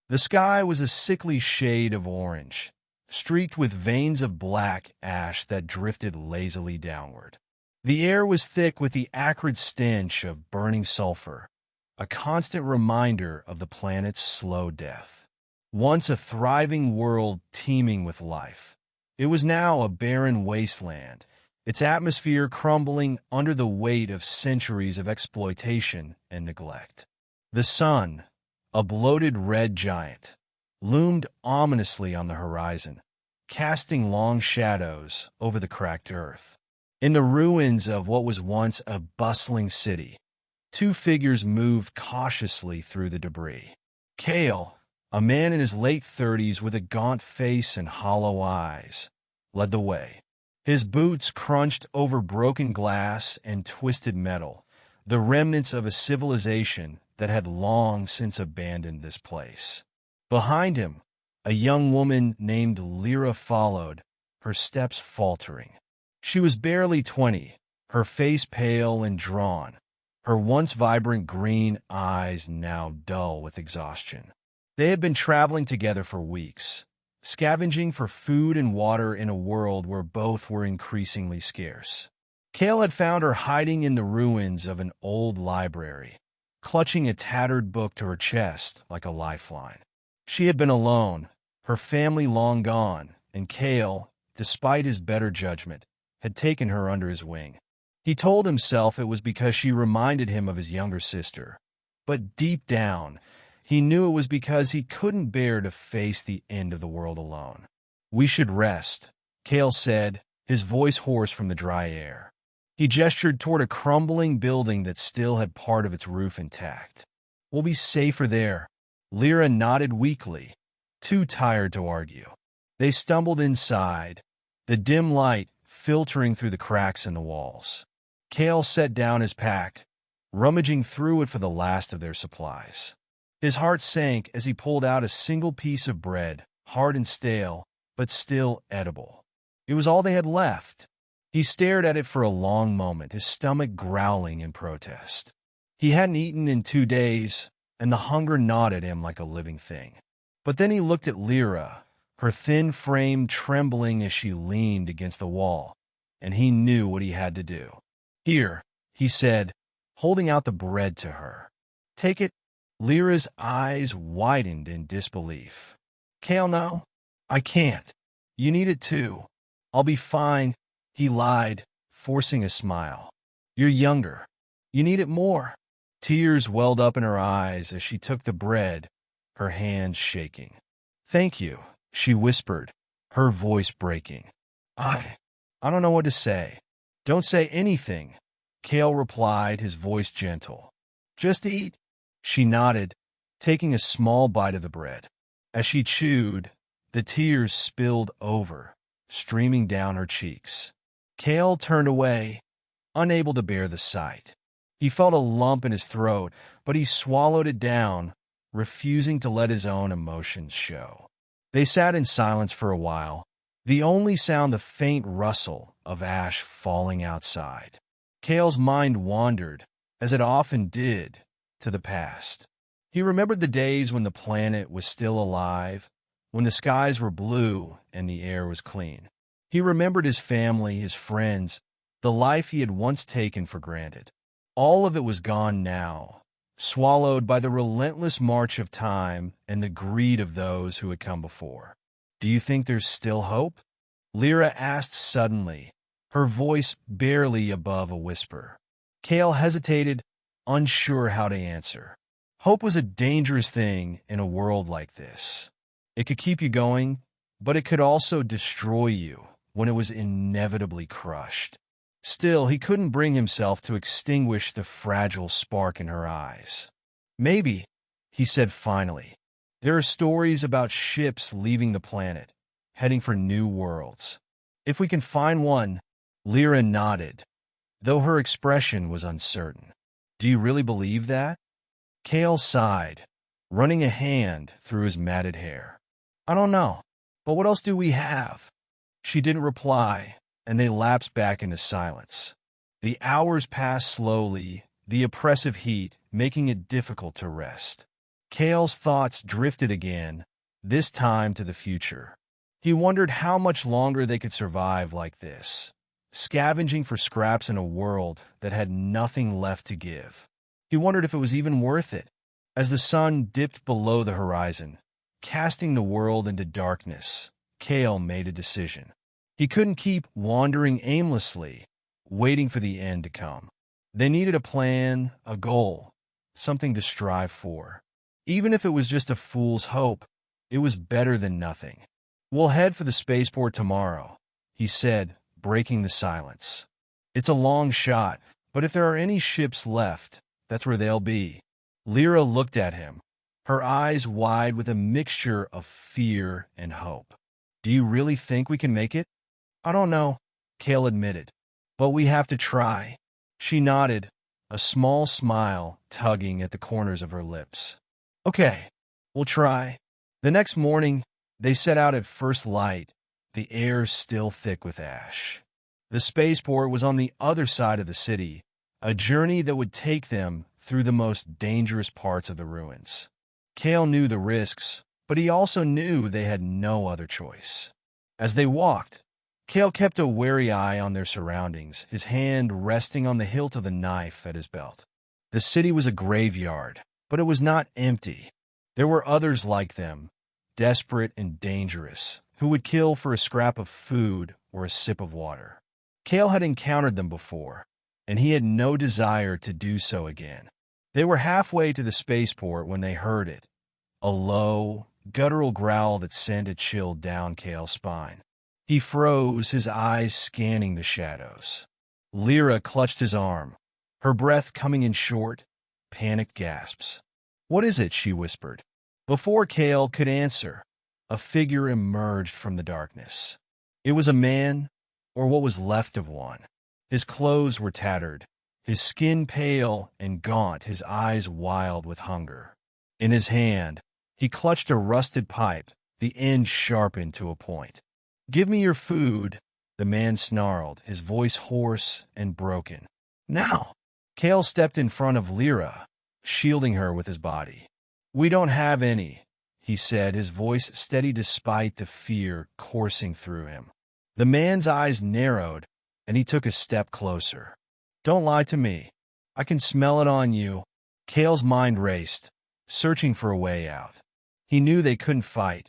The sky was a sickly shade of orange, streaked with veins of black ash that drifted lazily downward. The air was thick with the acrid stench of burning sulfur, a constant reminder of the planet's slow death. Once a thriving world teeming with life, it was now a barren wasteland, its atmosphere crumbling under the weight of centuries of exploitation and neglect. The sun, a bloated red giant, loomed ominously on the horizon, casting long shadows over the cracked earth. In the ruins of what was once a bustling city, two figures moved cautiously through the debris. Kael, a man in his late 30s with a gaunt face and hollow eyes, led the way. His boots crunched over broken glass and twisted metal, the remnants of a civilization that had long since abandoned this place. Behind him, a young woman named Lira followed, her steps faltering. She was barely 20, her face pale and drawn, her once vibrant green eyes now dull with exhaustion. They had been traveling together for weeks, scavenging for food and water in a world where both were increasingly scarce. Kael had found her hiding in the ruins of an old library, clutching a tattered book to her chest like a lifeline. She had been alone, her family long gone, and Kael, despite his better judgment, had taken her under his wing. He told himself it was because she reminded him of his younger sister, but deep down, he knew it was because he couldn't bear to face the end of the world alone. "We should rest," Kael said, his voice hoarse from the dry air. He gestured toward a crumbling building that still had part of its roof intact. "We'll be safer there." Lira nodded weakly, too tired to argue. They stumbled inside, the dim light filtering through the cracks in the walls. Kael set down his pack, rummaging through it for the last of their supplies. His heart sank as he pulled out a single piece of bread, hard and stale, but still edible. It was all they had left. He stared at it for a long moment, his stomach growling in protest. He hadn't eaten in 2 days, and the hunger gnawed at him like a living thing. But then he looked at Lira, her thin frame trembling as she leaned against the wall, and he knew what he had to do. "Here," he said, holding out the bread to her. "Take it." Lyra's eyes widened in disbelief. "Kael, no, I can't. You need it too." "I'll be fine," he lied, forcing a smile. "You're younger. You need it more." Tears welled up in her eyes as she took the bread, her hands shaking. "Thank you," she whispered, her voice breaking. I don't know what to say." "Don't say anything," Kael replied, his voice gentle. "Just eat." She nodded, taking a small bite of the bread. As she chewed, the tears spilled over, streaming down her cheeks. Kael turned away, unable to bear the sight. He felt a lump in his throat, but he swallowed it down, refusing to let his own emotions show. They sat in silence for a while, the only sound the faint rustle of ash falling outside. Kael's mind wandered, as it often did, to the past. He remembered the days when the planet was still alive, when the skies were blue and the air was clean. He remembered his family, his friends, the life he had once taken for granted. All of it was gone now, swallowed by the relentless march of time and the greed of those who had come before. "Do you think there's still hope?" Lira asked suddenly, her voice barely above a whisper. Kael hesitated, unsure how to answer. Hope was a dangerous thing in a world like this. It could keep you going, but it could also destroy you when it was inevitably crushed. Still, he couldn't bring himself to extinguish the fragile spark in her eyes. "Maybe," he said finally. "There are stories about ships leaving the planet, heading for new worlds. If we can find one." Lira nodded, though her expression was uncertain. "Do you really believe that?" Kael sighed, running a hand through his matted hair. "I don't know, but what else do we have?" She didn't reply, and they lapsed back into silence. The hours passed slowly, the oppressive heat making it difficult to rest. Kael's thoughts drifted again, this time to the future. He wondered how much longer they could survive like this, scavenging for scraps in a world that had nothing left to give. He wondered if it was even worth it. As the sun dipped below the horizon, casting the world into darkness, Kael made a decision. He couldn't keep wandering aimlessly, waiting for the end to come. They needed a plan, a goal, something to strive for. Even if it was just a fool's hope, it was better than nothing. "We'll head for the spaceport tomorrow," he said, breaking the silence. "It's a long shot, but if there are any ships left, that's where they'll be." Lira looked at him, her eyes wide with a mixture of fear and hope. "Do you really think we can make it?" "I don't know," Kael admitted, "but we have to try." She nodded, a small smile tugging at the corners of her lips. "Okay, we'll try." The next morning, they set out at first light, the air still thick with ash. The spaceport was on the other side of the city, a journey that would take them through the most dangerous parts of the ruins. Kael knew the risks, but he also knew they had no other choice. As they walked, Kael kept a wary eye on their surroundings, his hand resting on the hilt of the knife at his belt. The city was a graveyard, but it was not empty. There were others like them, desperate and dangerous, who would kill for a scrap of food or a sip of water. Kael had encountered them before, and he had no desire to do so again. They were halfway to the spaceport when they heard it, a low, guttural growl that sent a chill down Kael's spine. He froze, his eyes scanning the shadows. Lira clutched his arm, her breath coming in short, panicked gasps. "What is it?" she whispered. Before Kael could answer, a figure emerged from the darkness. It was a man, or what was left of one. His clothes were tattered, his skin pale and gaunt, his eyes wild with hunger. In his hand, he clutched a rusted pipe, the end sharpened to a point. "Give me your food," the man snarled, his voice hoarse and broken. "Now!" Kael stepped in front of Lira, shielding her with his body. "We don't have any," he said, his voice steady despite the fear coursing through him. The man's eyes narrowed, and he took a step closer. "Don't lie to me. I can smell it on you." Kael's mind raced, searching for a way out. He knew they couldn't fight.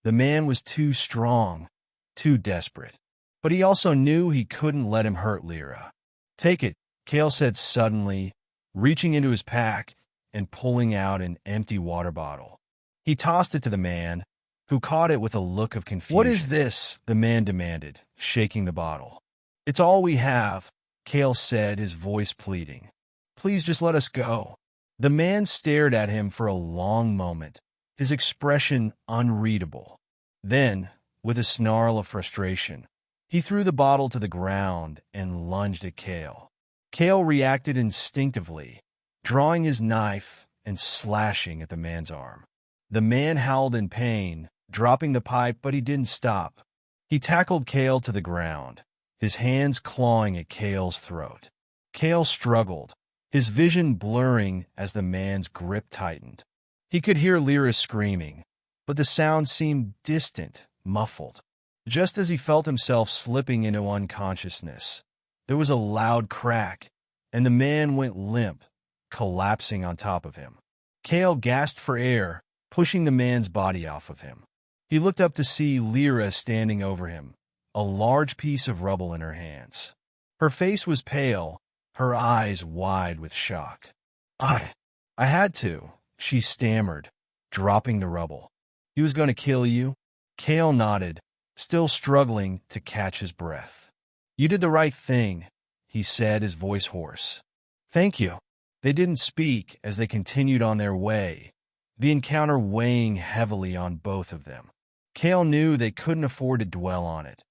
The man was too strong, too desperate. But he also knew he couldn't let him hurt Lira. "Take it," Kael said suddenly, reaching into his pack and pulling out an empty water bottle. He tossed it to the man, who caught it with a look of confusion. "What is this?" the man demanded, shaking the bottle. "It's all we have," Kael said, his voice pleading. "Please just let us go." The man stared at him for a long moment, his expression unreadable. Then, with a snarl of frustration, he threw the bottle to the ground and lunged at Kael. Kael reacted instinctively, drawing his knife and slashing at the man's arm. The man howled in pain, dropping the pipe, but he didn't stop. He tackled Kael to the ground, his hands clawing at Kael's throat. Kael struggled, his vision blurring as the man's grip tightened. He could hear Lira screaming, but the sound seemed distant, muffled. Just as he felt himself slipping into unconsciousness, there was a loud crack, and the man went limp, collapsing on top of him. Kael gasped for air, pushing the man's body off of him. He looked up to see Lira standing over him, a large piece of rubble in her hands. Her face was pale, her eyes wide with shock. I had to," she stammered, dropping the rubble. "He was going to kill you?" Kael nodded, still struggling to catch his breath. "You did the right thing," he said, his voice hoarse. "Thank you." They didn't speak as they continued on their way, the encounter weighing heavily on both of them. Kael knew they couldn't afford to dwell on it.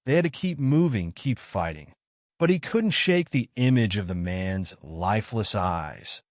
They had to keep moving, keep fighting. But he couldn't shake the image of the man's lifeless eyes,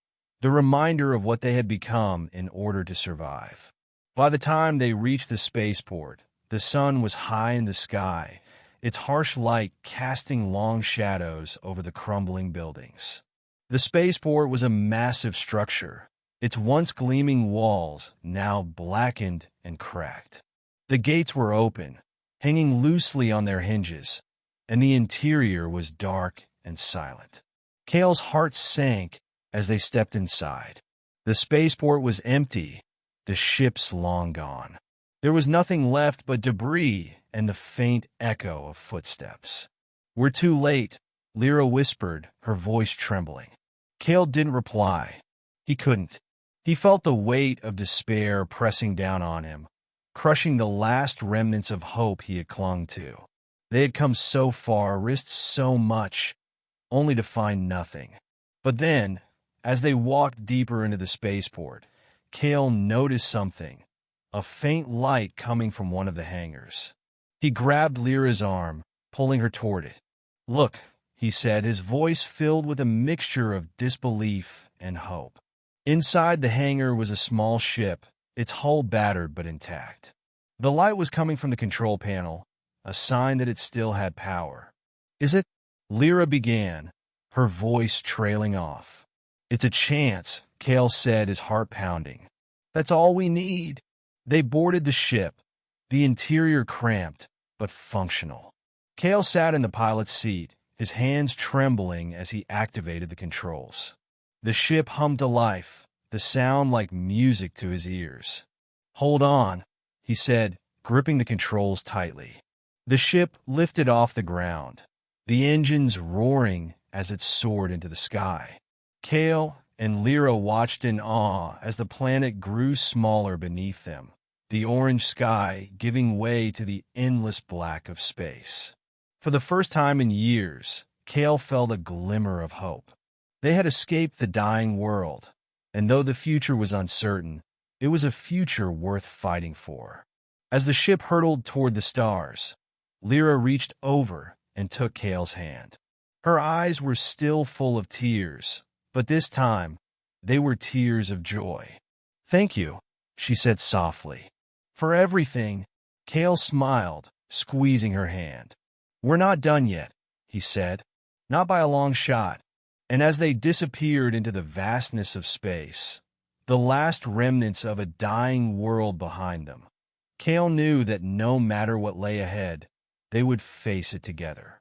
the reminder of what they had become in order to survive. By the time they reached the spaceport, the sun was high in the sky, its harsh light casting long shadows over the crumbling buildings. The spaceport was a massive structure, its once gleaming walls now blackened and cracked. The gates were open, hanging loosely on their hinges, and the interior was dark and silent. Kael's heart sank as they stepped inside. The spaceport was empty, the ships long gone. There was nothing left but debris and the faint echo of footsteps. "We're too late," Lira whispered, her voice trembling. Kael didn't reply. He couldn't. He felt the weight of despair pressing down on him, crushing the last remnants of hope he had clung to. They had come so far, risked so much, only to find nothing. But then, as they walked deeper into the spaceport, Kael noticed something, a faint light coming from one of the hangars. He grabbed Lyra's arm, pulling her toward it. "Look," he said, his voice filled with a mixture of disbelief and hope. Inside the hangar was a small ship, its hull battered but intact. The light was coming from the control panel, a sign that it still had power. "Is it?" Lira began, her voice trailing off. "It's a chance," Kael said, his heart pounding. "That's all we need." They boarded the ship, the interior cramped but functional. Kael sat in the pilot's seat, his hands trembling as he activated the controls. The ship hummed to life, the sound like music to his ears. "Hold on," he said, gripping the controls tightly. The ship lifted off the ground, the engines roaring as it soared into the sky. Kael and Lira watched in awe as the planet grew smaller beneath them, the orange sky giving way to the endless black of space. For the first time in years, Kael felt a glimmer of hope. They had escaped the dying world, and though the future was uncertain, it was a future worth fighting for. As the ship hurtled toward the stars, Lira reached over and took Kael's hand. Her eyes were still full of tears, but this time, they were tears of joy. "Thank you," she said softly. "For everything." Kael smiled, squeezing her hand. "We're not done yet," he said. "Not by a long shot." And as they disappeared into the vastness of space, the last remnants of a dying world behind them, Kael knew that no matter what lay ahead, they would face it together.